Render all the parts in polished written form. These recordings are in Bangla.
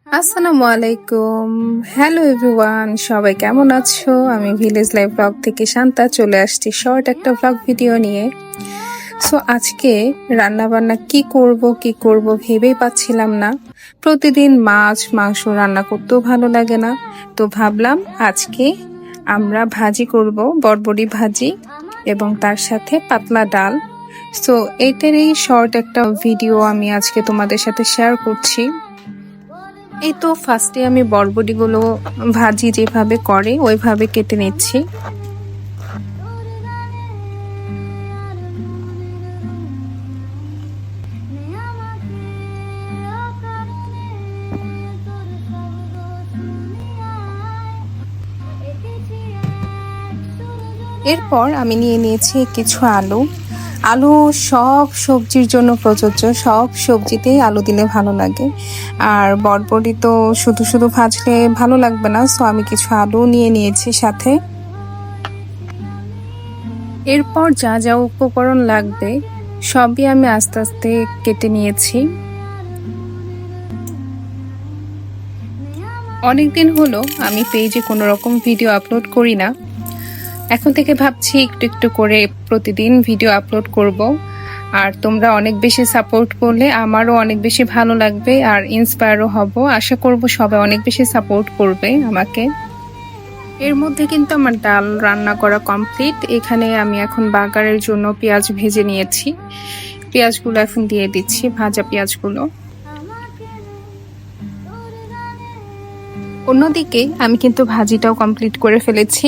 আসসালামু আলাইকুম। হ্যালো এভরিওয়ান, সবাই কেমন আছো? আমি ভিলেজ লাইফ ব্লগ থেকে শান্তা চলে আসছি শর্ট একটা ব্লগ ভিডিও নিয়ে। সো আজকে রান্না বান্না কি করব ভেবেই পাচ্ছিলাম না। প্রতিদিন মাছ মাংস রান্না করতেও ভালো লাগে না, তো ভাবলাম আজকে আমরা ভাজি করব, বরবটি ভাজি এবং তার সাথে পাতলা ডাল। সো এটারই শর্ট একটা ভিডিও আমি আজকে তোমাদের সাথে শেয়ার করছি। এই তো ফার্স্টে আমি বরবটিগুলো ভাজি যেভাবে করে ওইভাবে কেটে নিচ্ছি। এরপর আমি নিয়ে নিয়েছি কিছু আলু। আলু সব সবজির জন্য প্রযোজ্য, সব সবজিতেই আলু দিলে ভালো লাগে। আর বরবটি তো শুধু শুধু ভাজলে ভালো লাগবে না, সো আমি কিছু আলু নিয়ে নিয়েছি সাথে। এরপর যা যা উপকরণ লাগবে সবই আমি আস্তে আস্তে কেটে নিয়েছি। অনেকদিন হলো আমি পেজে কোনো রকম ভিডিও আপলোড করি না। এখন থেকে ভাবছি একটু একটু করে প্রতিদিন ভিডিও আপলোড করব। আর তোমরা অনেক বেশি সাপোর্ট করলে আমারও অনেক বেশি ভালো লাগবে আর ইন্সপায়ারও হব। আশা করব সবাই অনেক বেশি সাপোর্ট করবে আমাকে। এর মধ্যে কিন্তু আমার ডাল রান্না করা কমপ্লিট। এখানে আমি এখন বাগারের জন্য পেঁয়াজ ভেজে নিয়েছি। পেঁয়াজগুলো এখন দিয়ে দিচ্ছি, ভাজা পেঁয়াজগুলো। অন্যদিকে আমি কিন্তু ভাজিটাও কমপ্লিট করে ফেলেছি।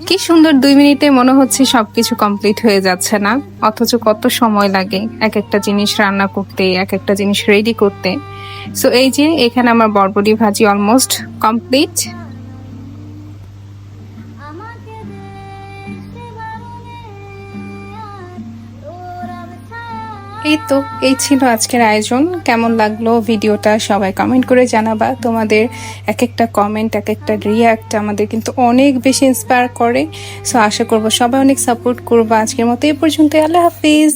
কি সুন্দর 2 মিনিটে মনে হচ্ছে সবকিছু কমপ্লিট হয়ে যাচ্ছে না, অথচ কত সময় লাগে এক একটা জিনিস রান্না করতে, এক একটা জিনিস রেডি করতে। সো এই যে এখানে আমার বরবটি ভাজি অলমোস্ট কমপ্লিট। এই তো এই ছিল আজকের আয়োজন। কেমন লাগলো ভিডিওটা সবাই কমেন্ট করে জানাবা। তোমাদের এক একটা কমেন্ট, এক একটা রিয়াক্ট আমাদের কিন্তু অনেক বেশি ইন্সপায়ার করে। সো আশা করবো সবাই অনেক সাপোর্ট করবো। আজকের মতো এই পর্যন্ত, আল্লাহ হাফিজ।